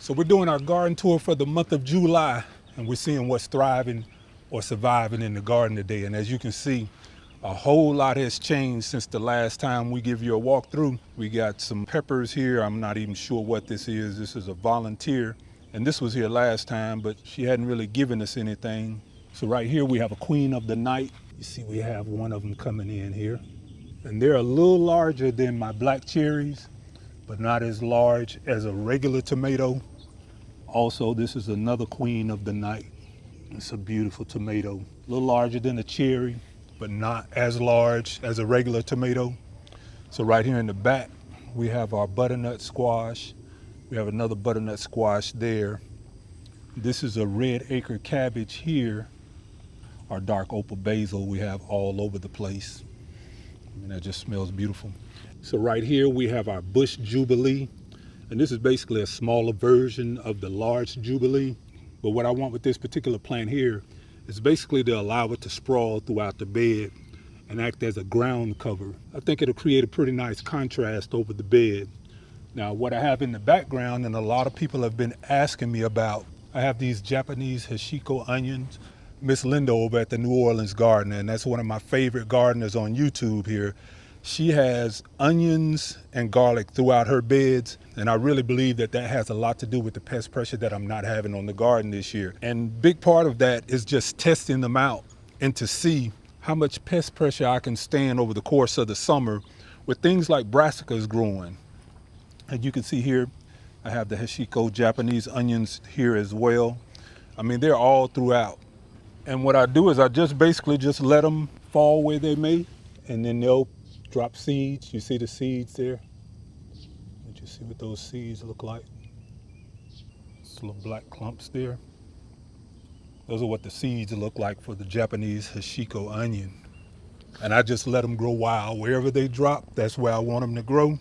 So we're doing our garden tour for the month of July, and we're seeing what's thriving or surviving in the garden today. And as you can see, a whole lot has changed since the last time we give you a walkthrough. We got some peppers here. I'm not even sure what this is. This is a volunteer, and this was here last time, but she hadn't really given us anything. So right here we have a queen of the night. You see we have one of them coming in here. And they're a little larger than my black cherries, but not as large as a regular tomato. Also, this is another queen of the night. It's a beautiful tomato. A little larger than a cherry, but not as large as a regular tomato. So right here in the back, we have our butternut squash. We have another butternut squash there. This is a red acre cabbage here. Our dark opal basil we have all over the place. And that just smells beautiful. So right here we have our bush jubilee. And this is basically a smaller version of the large jubilee. But what I want with this particular plant here is basically to allow it to sprawl throughout the bed and act as a ground cover. I think it'll create a pretty nice contrast over the bed. Now what I have in the background, and a lot of people have been asking me about, I have these Japanese Hashiko onions. Miss Linda over at the New Orleans Gardener, and that's one of my favorite gardeners on YouTube here. She has onions and garlic throughout her beds, and I really believe that that has a lot to do with the pest pressure that I'm not having on the garden this year. And big part of that is just testing them out and to see how much pest pressure I can stand over the course of the summer with things like brassicas growing. And you can see here, I have the Hashiko Japanese onions here as well. I mean, they're all throughout. And what I do is I just basically just let them fall where they may, and then they'll drop seeds. You see the seeds there? Did you see what those seeds look like? It's little black clumps there. Those are what the seeds look like for the Japanese Hashiko onion. And I just let them grow wild. Wherever they drop, that's where I want them to grow.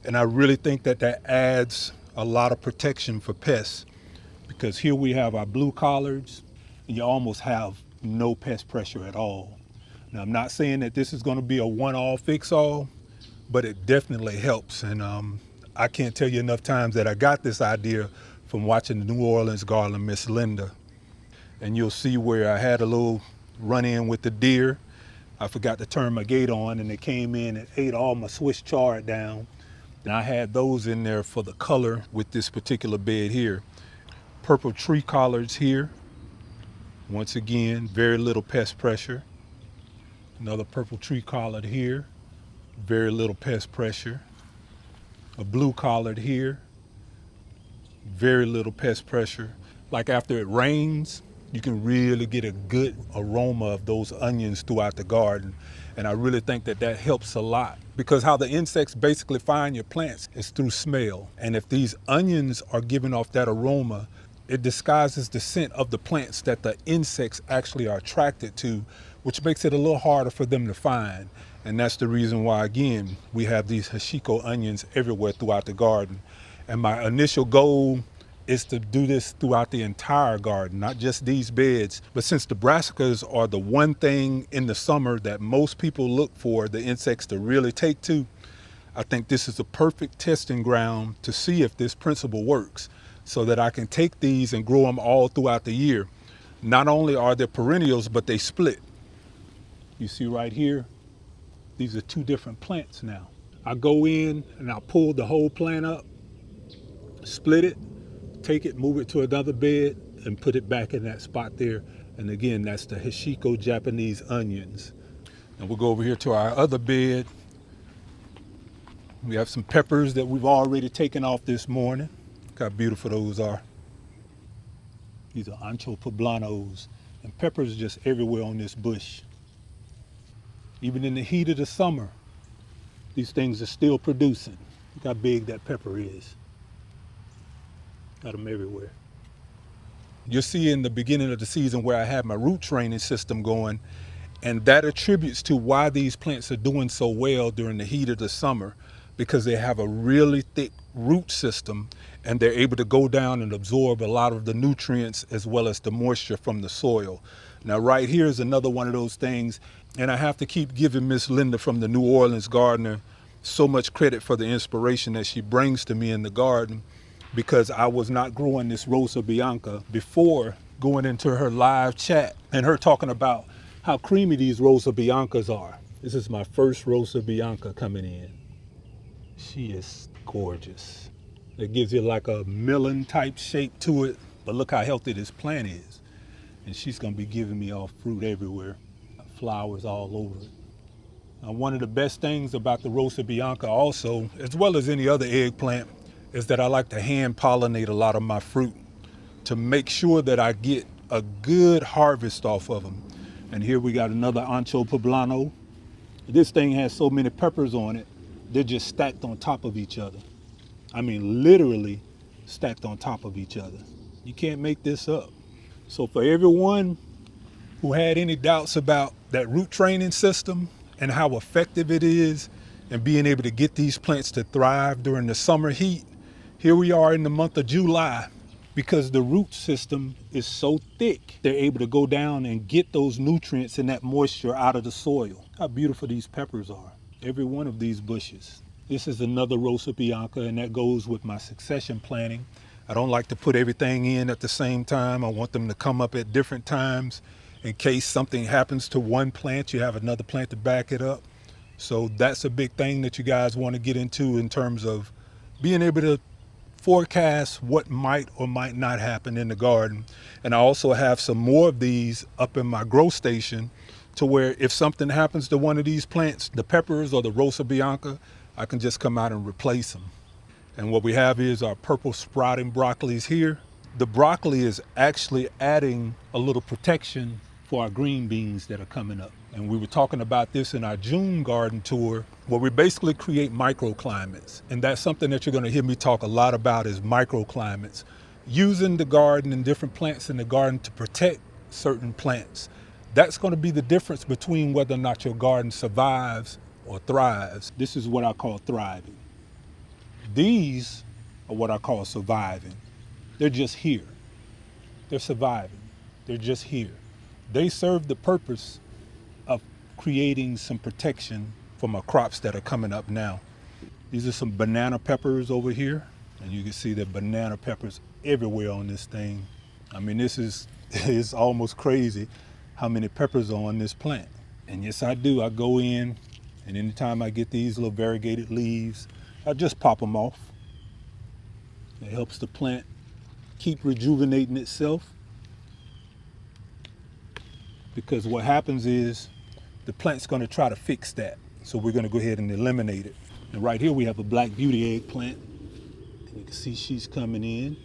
And I really think that that adds a lot of protection for pests, because here we have our blue collards, and you almost have no pest pressure at all. Now, I'm not saying that this is going to be a one-all fix-all, but it definitely helps. And I can't tell you enough times that I got this idea from watching the New Orleans Gardener, Miss Linda. And you'll see where I had a little run-in with the deer. I forgot to turn my gate on, and they came in and ate all my Swiss chard down. And I had those in there for the color with this particular bed here. Purple tree collards here. Once again, very little pest pressure. Another purple tree collard here, very little pest pressure. A blue collard here, very little pest pressure. Like after it rains, you can really get a good aroma of those onions throughout the garden. And I really think that that helps a lot, because how the insects basically find your plants is through smell. And if these onions are giving off that aroma, it disguises the scent of the plants that the insects actually are attracted to, which makes it a little harder for them to find. And that's the reason why, again, we have these Hashiko onions everywhere throughout the garden. And my initial goal is to do this throughout the entire garden, not just these beds. But since the brassicas are the one thing in the summer that most people look for the insects to really take to, I think this is a perfect testing ground to see if this principle works, so that I can take these and grow them all throughout the year. Not only are they perennials, but they split. You see right here, these are two different plants now. I go in and I pull the whole plant up, split it, take it, move it to another bed, and put it back in that spot there. And again, that's the Hashiko Japanese onions. And we'll go over here to our other bed. We have some peppers that we've already taken off this morning. Look how beautiful those are. These are ancho poblanos, and peppers are just everywhere on this bush. Even in the heat of the summer, these things are still producing. Look how big that pepper is. Got them everywhere. You'll see in the beginning of the season where I had my root training system going, and that attributes to why these plants are doing so well during the heat of the summer, because they have a really thick root system and they're able to go down and absorb a lot of the nutrients as well as the moisture from the soil. Now right here is another one of those things, and I have to keep giving Miss Linda from the New Orleans Gardener so much credit for the inspiration that she brings to me in the garden. because I was not growing this Rosa Bianca before going into her live chat and her talking about how creamy these Rosa Biancas are. This is my first Rosa Bianca coming in. She is gorgeous. It gives you like a melon type shape to it, but look how healthy this plant is. And she's gonna be giving me all fruit everywhere, flowers all over it. One of the best things about the Rosa Bianca also, as well as any other eggplant, is that I like to hand pollinate a lot of my fruit to make sure that I get a good harvest off of them. And here we got another Ancho Poblano. This thing has so many peppers on it, they're just stacked on top of each other. I mean, literally stacked on top of each other. You can't make this up. So for everyone who had any doubts about that root training system and how effective it is in being able to get these plants to thrive during the summer heat, here we are in the month of July. Because the root system is so thick, they're able to go down and get those nutrients and that moisture out of the soil. How beautiful these peppers are, every one of these bushes. This is another Rosa Bianca, and that goes with my succession planting. I don't like to put everything in at the same time. I want them to come up at different times. In case something happens to one plant, you have another plant to back it up. So that's a big thing that you guys want to get into in terms of being able to forecast what might or might not happen in the garden. And I also have some more of these up in my grow station to where if something happens to one of these plants, the peppers or the Rosa Bianca, I can just come out and replace them. And what we have is our purple sprouting broccolis here. The broccoli is actually adding a little protection for our green beans that are coming up. And we were talking about this in our June garden tour, where we basically create microclimates. And that's something that you're going to hear me talk a lot about, is microclimates. Using the garden and different plants in the garden to protect certain plants. That's going to be the difference between whether or not your garden survives or thrives. This is what I call thriving. These are what I call surviving. They're just here. They're surviving. They're just here. They serve the purpose of creating some protection for my crops that are coming up now. These are some banana peppers over here. And you can see the banana peppers everywhere on this thing. I mean, this is it's almost crazy how many peppers are on this plant. And yes, I do. I go in, and anytime I get these little variegated leaves, I just pop them off. It helps the plant keep rejuvenating itself, because what happens is the plant's going to try to fix that. So we're going to go ahead and eliminate it. And right here we have a black beauty eggplant. And you can see she's coming in.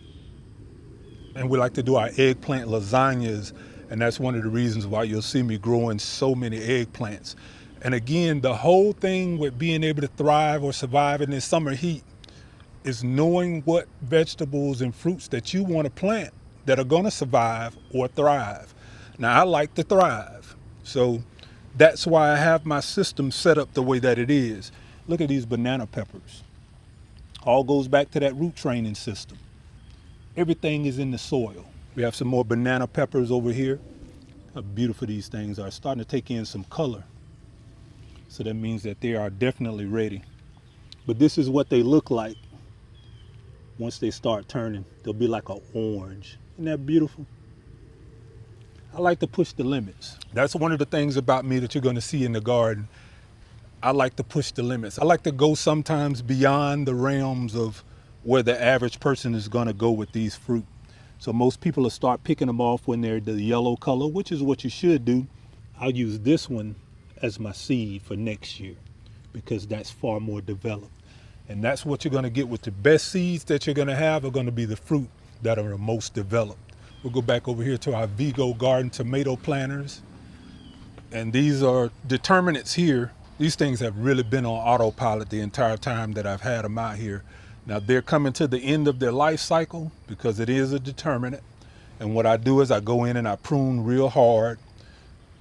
And we like to do our eggplant lasagnas, and that's one of the reasons why you'll see me growing so many eggplants. And again, the whole thing with being able to thrive or survive in this summer heat is knowing what vegetables and fruits that you want to plant that are going to survive or thrive. Now, I like to thrive, so that's why I have my system set up the way that it is. Look at these banana peppers. All goes back to that root training system. Everything is in the soil. We have some more banana peppers over here. How beautiful these things are. Starting to take in some color. So that means that they are definitely ready. But this is what they look like once they start turning. They'll be like an orange. Isn't that beautiful? I like to push the limits. That's one of the things about me that you're going to see in the garden. I like to push the limits. I like to go sometimes beyond the realms of where the average person is going to go with these fruit. So most people will start picking them off when they're the yellow color, which is what you should do. I'll use this one as my seed for next year because that's far more developed. And that's what you're going to get with the best seeds that you're going to have are going to be the fruit that are the most developed. We'll go back over here to our Vigo garden tomato planters. And these are determinants here. These things have really been on autopilot the entire time that I've had them out here. Now they're coming to the end of their life cycle because it is a determinant. And what I do is I go in and I prune real hard,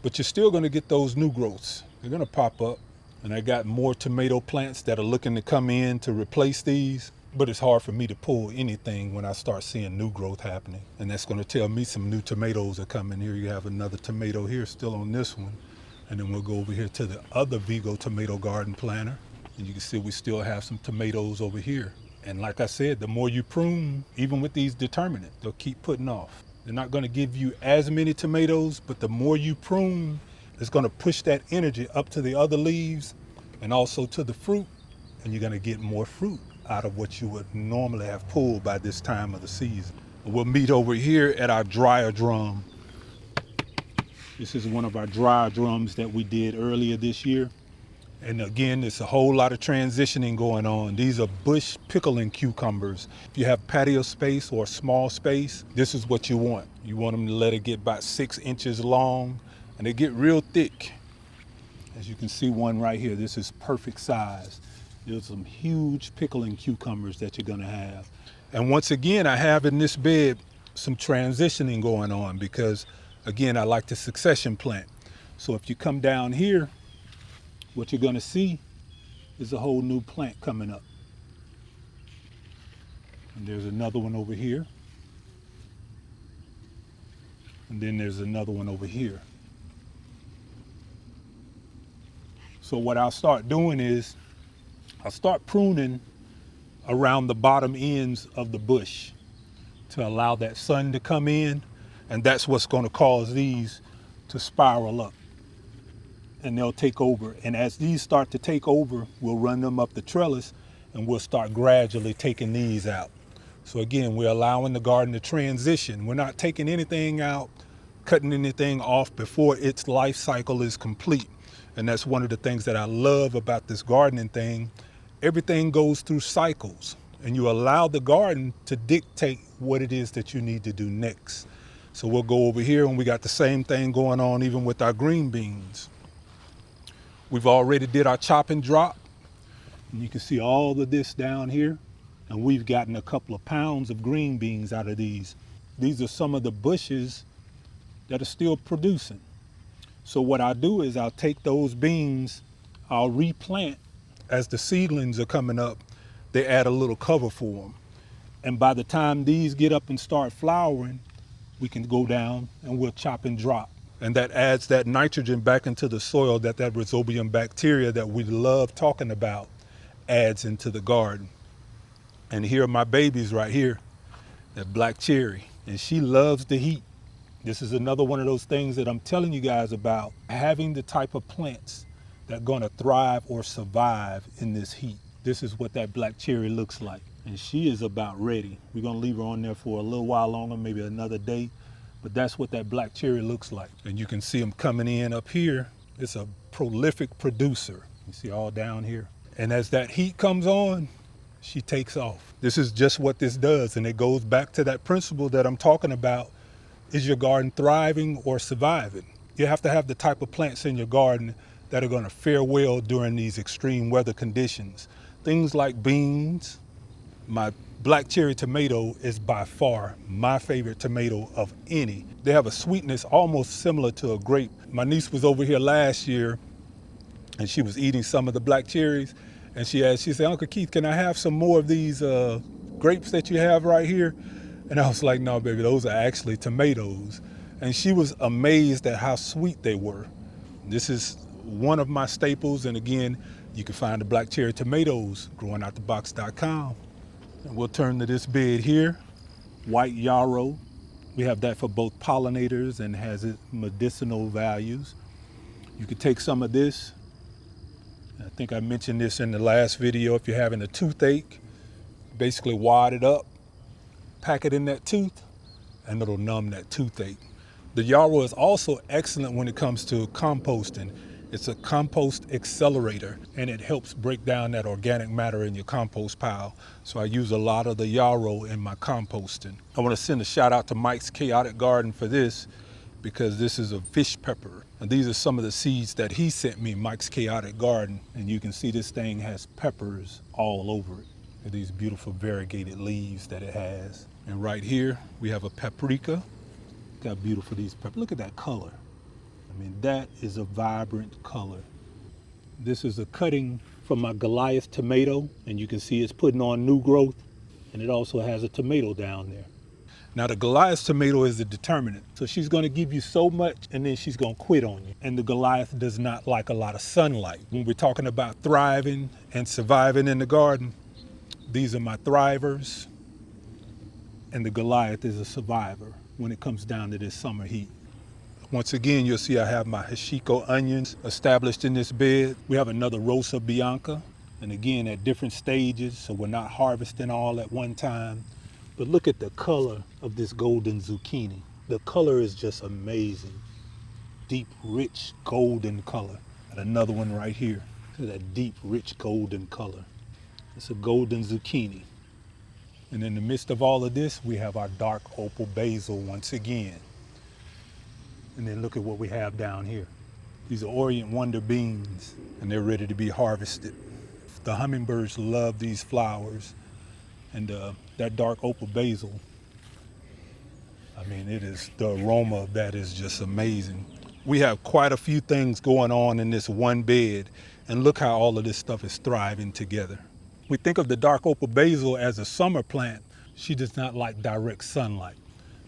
but you're still going to get those new growths. They're going to pop up. And I got more tomato plants that are looking to come in to replace these, but it's hard for me to pull anything when I start seeing new growth happening. And that's going to tell me some new tomatoes are coming. Here you have another tomato here still on this one. And then we'll go over here to the other Vigo tomato garden planter. And you can see we still have some tomatoes over here. And like I said, the more you prune, even with these determinants, they'll keep putting off. They're not going to give you as many tomatoes, but the more you prune, it's going to push that energy up to the other leaves and also to the fruit, and you're going to get more fruit out of what you would normally have pulled by this time of the season. We'll meet over here at our dryer drum. This is one of our dryer drums that we did earlier this year. And again, there's a whole lot of transitioning going on. These are bush pickling cucumbers. If you have patio space or small space, this is what you want. You want them to let it get about 6 inches long, and they get real thick. As you can see one right here, this is perfect size. There's some huge pickling cucumbers that you're gonna have. And once again, I have in this bed some transitioning going on because, again, I like to succession plant. So if you come down here, what you're gonna see is a whole new plant coming up. And there's another one over here. And then there's another one over here. So what I'll start doing is I'll start pruning around the bottom ends of the bush to allow that sun to come in, and that's what's going to cause these to spiral up, and they'll take over. And as these start to take over, we'll run them up the trellis and we'll start gradually taking these out. So again, we're allowing the garden to transition. We're not taking anything out, cutting anything off before its life cycle is complete. And that's one of the things that I love about this gardening thing. Everything goes through cycles, and you allow the garden to dictate what it is that you need to do next. So we'll go over here, and we got the same thing going on even with our green beans. We've already did our chop and drop, and you can see all of this down here, and we've gotten a couple of pounds of green beans out of these. These are some of the bushes that are still producing. So what I'll do is I'll take those beans, I'll replant. As the seedlings are coming up, they add a little cover for them. And by the time these get up and start flowering, we can go down and we'll chop and drop. And that adds that nitrogen back into the soil that rhizobium bacteria that we love talking about adds into the garden. And here are my babies right here, that black cherry, and she loves the heat. This is another one of those things that I'm telling you guys about, having the type of plants that are gonna thrive or survive in this heat. This is what that black cherry looks like. And she is about ready. We're gonna leave her on there for a little while longer, maybe another day, but that's what that black cherry looks like. And you can see them coming in up here. It's a prolific producer. You see all down here. And as that heat comes on, she takes off. This is just what this does. And it goes back to that principle that I'm talking about. Is your garden thriving or surviving? You have to have the type of plants in your garden that are going to fare well during these extreme weather conditions. Things like beans. My black cherry tomato is by far my favorite tomato of any. They have a sweetness almost similar to a grape. My niece was over here last year and she was eating some of the black cherries, and she said, Uncle Keith, can I have some more of these grapes that you have right here? And I was like, no, baby, those are actually tomatoes. And she was amazed at how sweet they were. This is one of my staples. And again, you can find the black cherry tomatoes growingoutthebox.com. And we'll turn to this bed here, white yarrow. We have that for both pollinators and has its medicinal values. You could take some of this. I think I mentioned this in the last video. If you're having a toothache, basically wad it up, pack it in that tooth, and it'll numb that toothache. The yarrow is also excellent when it comes to composting. It's a compost accelerator, and it helps break down that organic matter in your compost pile. So I use a lot of the yarrow in my composting. I want to send a shout out to Mike's Chaotic Garden for this, because this is a fish pepper. And these are some of the seeds that he sent me, Mike's Chaotic Garden. And you can see this thing has peppers all over it. These beautiful variegated leaves that it has. And right here, we have a paprika. Look how beautiful these peppers. Look at that color. I mean, that is a vibrant color. This is a cutting from my Goliath tomato, and you can see it's putting on new growth, and it also has a tomato down there. Now the Goliath tomato is the determinant. So she's gonna give you so much and then she's gonna quit on you. And the Goliath does not like a lot of sunlight. When we're talking about thriving and surviving in the garden, These are my thrivers, and the Goliath is a survivor when it comes down to this summer heat. Once again, you'll see I have my Hashiko onions established in this bed. We have another Rosa Bianca, and again at different stages, so we're not harvesting all at one time. But look at the color of this golden zucchini. The color is just amazing. Deep, rich, golden color. And another one right here. Look at that deep, rich, golden color. It's a golden zucchini. And in the midst of all of this, we have our dark opal basil once again. And then look at what we have down here. These are Orient Wonder beans, and they're ready to be harvested. The hummingbirds love these flowers, and that dark opal basil, I mean, the aroma of that is just amazing. We have quite a few things going on in this one bed, and look how all of this stuff is thriving together. We think of the dark opal basil as a summer plant. She does not like direct sunlight.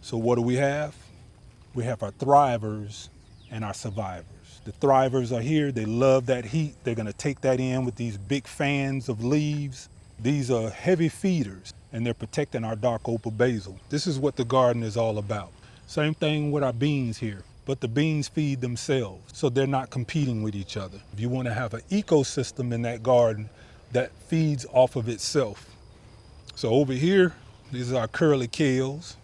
So what do we have? We have our thrivers and our survivors. The thrivers are here. They love that heat. They're going to take that in with these big fans of leaves. These are heavy feeders, and they're protecting our dark opal basil. This is what the garden is all about. Same thing with our beans here, but the beans feed themselves, so they're not competing with each other. If you want to have an ecosystem in that garden that feeds off of itself. So over here, these are our curly kales.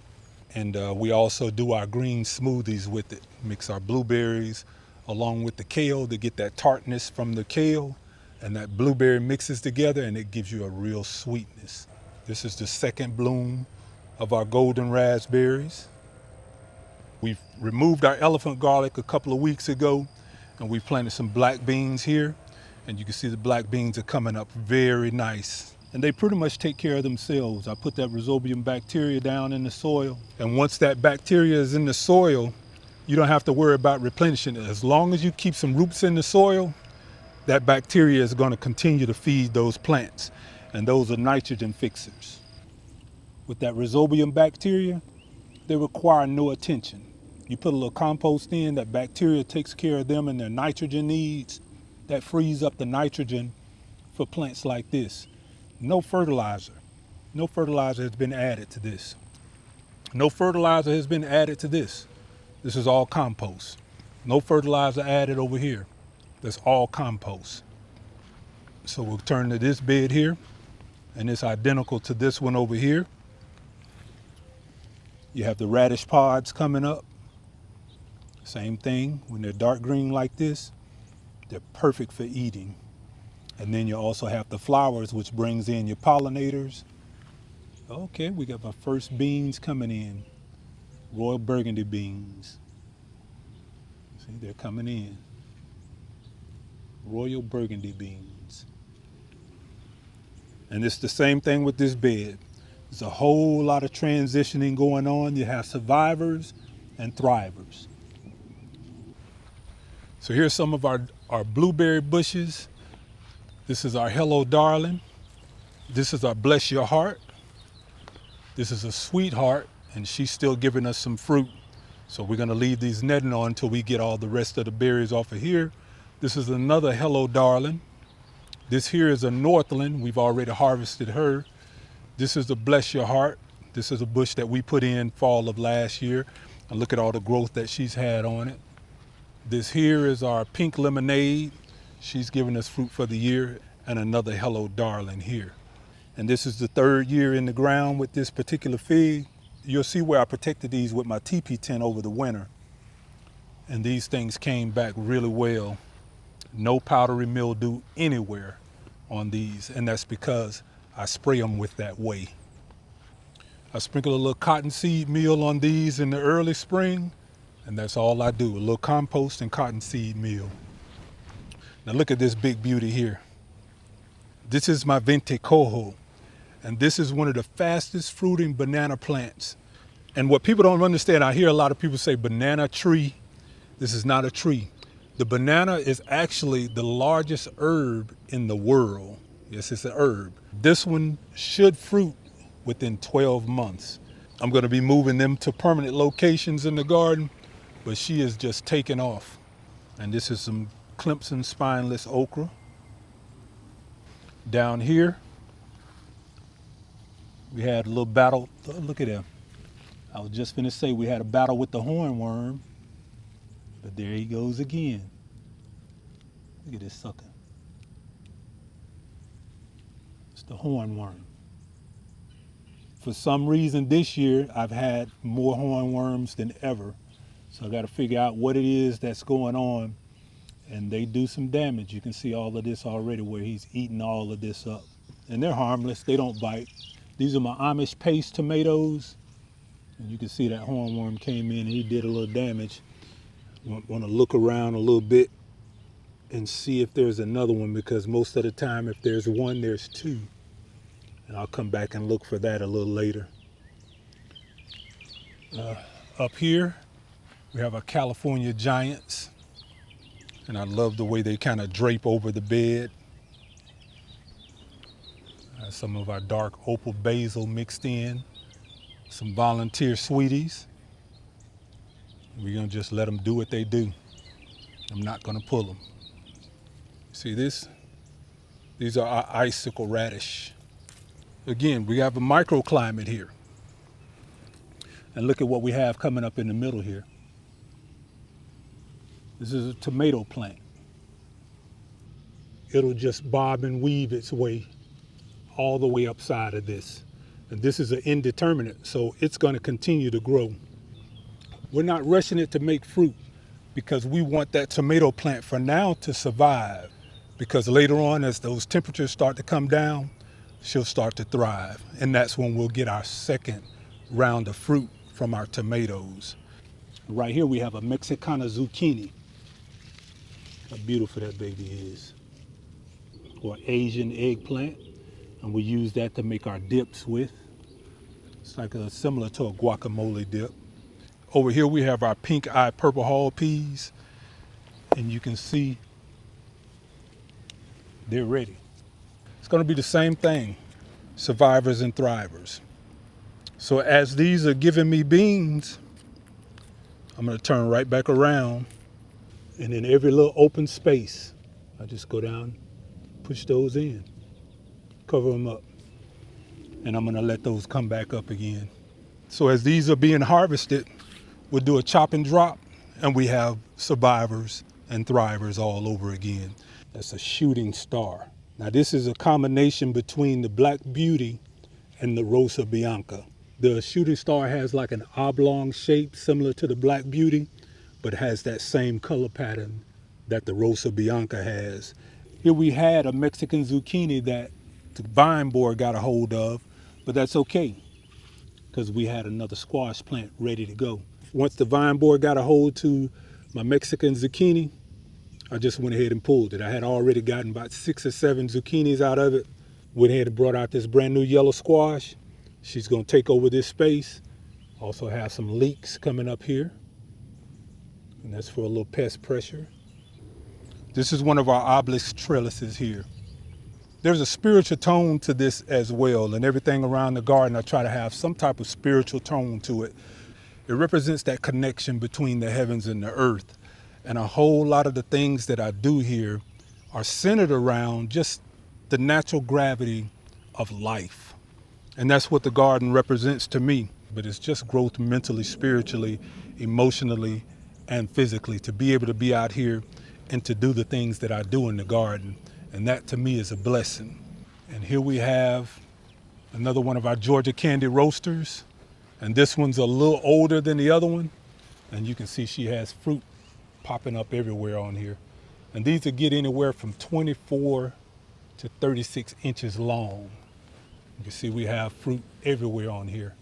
And we also do our green smoothies with it. Mix our blueberries along with the kale to get that tartness from the kale, and that blueberry mixes together and it gives you a real sweetness. This is the second bloom of our golden raspberries. We've removed our elephant garlic a couple of weeks ago, and we planted some black beans here, and you can see the black beans are coming up very nice. And they pretty much take care of themselves. I put that rhizobium bacteria down in the soil, and once that bacteria is in the soil, you don't have to worry about replenishing it. As long as you keep some roots in the soil, that bacteria is going to continue to feed those plants, and those are nitrogen fixers. With that rhizobium bacteria, they require no attention. You put a little compost in, that bacteria takes care of them and their nitrogen needs. That frees up the nitrogen for plants like this. No fertilizer. No fertilizer has been added to this. No fertilizer has been added to this. This is all compost. No fertilizer added over here. That's all compost. So we'll turn to this bed here, and it's identical to this one over here. You have the radish pods coming up. Same thing. When they're dark green like this, they're perfect for eating. And then you also have the flowers, which brings in your pollinators. Okay, we got my first beans coming in. Royal burgundy beans. See, they're coming in. Royal burgundy beans. And it's the same thing with this bed. There's a whole lot of transitioning going on. You have survivors and thrivers. So here's some of our blueberry bushes. This is our Hello Darling. This is our Bless Your Heart. This is a sweetheart, and she's still giving us some fruit. So we're gonna leave these netting on until we get all the rest of the berries off of here. This is another Hello Darling. This here is a Northland. We've already harvested her. This is the Bless Your Heart. This is a bush that we put in fall of last year. And look at all the growth that she's had on it. This here is our Pink Lemonade. She's giving us fruit for the year, and another Hello Darling here. And this is the third year in the ground with this particular fig. You'll see where I protected these with my teepee tent over the winter. And these things came back really well. No powdery mildew anywhere on these, and that's because I spray them with that whey. I sprinkle a little cottonseed meal on these in the early spring, and that's all I do, a little compost and cottonseed meal. Now look at this big beauty here. This is my Vente Cojo, and this is one of the fastest fruiting banana plants. And what people don't understand, I hear a lot of people say banana tree. This is not a tree. The banana is actually the largest herb in the world. Yes, it's an herb. This one should fruit within 12 months. I'm going to be moving them to permanent locations in the garden, but she is just taking off. And this is some Clemson spineless okra. Down here, We had a little battle. Look at him. I was just finna say we had a battle with the hornworm, but there he goes again. Look at this sucker. It's the hornworm. For some reason this year, I've had more hornworms than ever. So I got to figure out what it is that's going on. And they do some damage. You can see all of this already where he's eating all of this up. And they're harmless, they don't bite. These are my Amish paste tomatoes. And you can see that hornworm came in and he did a little damage. Want to look around a little bit and see if there's another one, because most of the time if there's one, there's two. And I'll come back and look for that a little later. Up here, we have our California giants. And I love the way they kind of drape over the bed. Some of our dark opal basil mixed in. Some volunteer sweeties. We're gonna just let them do what they do. I'm not gonna pull them. See this? These are our icicle radish. Again, we have a microclimate here. And look at what we have coming up in the middle here. This is a tomato plant. It'll just bob and weave its way all the way upside of this. And this is an indeterminate, so it's going to continue to grow. We're not rushing it to make fruit because we want that tomato plant for now to survive, because later on, as those temperatures start to come down, she'll start to thrive. And that's when we'll get our second round of fruit from our tomatoes. Right here we have a Mexicana zucchini. How beautiful that baby is. Or Asian eggplant. And we use that to make our dips with. It's like similar to a guacamole dip. Over here we have our pink-eyed purple hull peas. And you can see they're ready. It's going to be the same thing, survivors and thrivers. So as these are giving me beans, I'm going to turn right back around, and in every little open space, I just go down, push those in, cover them up, and I'm going to let those come back up again. So as these are being harvested, we'll do a chop and drop, and we have survivors and thrivers all over again. That's a shooting star. Now this is a combination between the Black Beauty and the Rosa Bianca. The shooting star has like an oblong shape similar to the Black Beauty, but has that same color pattern that the Rosa Bianca has. Here we had a Mexican zucchini that the vine borer got a hold of, but that's okay, because we had another squash plant ready to go. Once the vine borer got a hold to my Mexican zucchini, I just went ahead and pulled it. I had already gotten about 6 or 7 zucchinis out of it. Went ahead and brought out this brand new yellow squash. She's gonna take over this space. Also have some leeks coming up here. And that's for a little pest pressure. This is one of our obelisk trellises here. There's a spiritual tone to this as well, and everything around the garden, I try to have some type of spiritual tone to it. It represents that connection between the heavens and the earth. And a whole lot of the things that I do here are centered around just the natural gravity of life. And that's what the garden represents to me. But it's just growth mentally, spiritually, emotionally, and physically, to be able to be out here and to do the things that I do in the garden. And that to me is a blessing. And here we have another one of our Georgia candy roasters. And this one's a little older than the other one. And you can see she has fruit popping up everywhere on here. And these will get anywhere from 24 to 36 inches long. You can see we have fruit everywhere on here.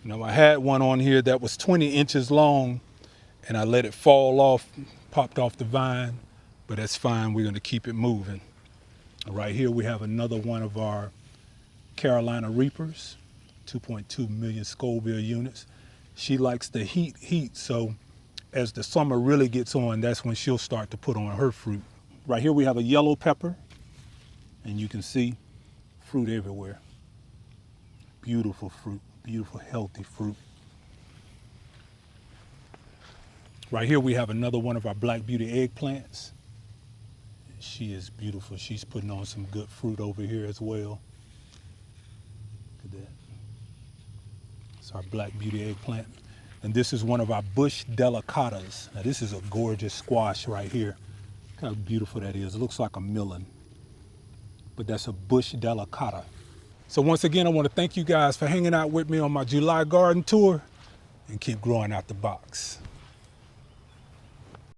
Now I had one on here that was 20 inches long, and I let it fall off, popped off the vine, but that's fine. We're gonna keep it moving. Right here we have another one of our Carolina Reapers, 2.2 million Scoville units. She likes the heat, so as the summer really gets on, that's when she'll start to put on her fruit. Right here we have a yellow pepper, and you can see fruit everywhere. Beautiful fruit, beautiful healthy fruit. Right here we have another one of our Black Beauty eggplants. She is beautiful. She's putting on some good fruit over here as well. that. It's our black beauty eggplant. And this is one of our bush delicatas. Now this is a gorgeous squash right here. Look how beautiful that is. It looks like a melon, but that's a bush delicata. So once again, I want to thank you guys for hanging out with me on my July garden tour, and keep growing out the box.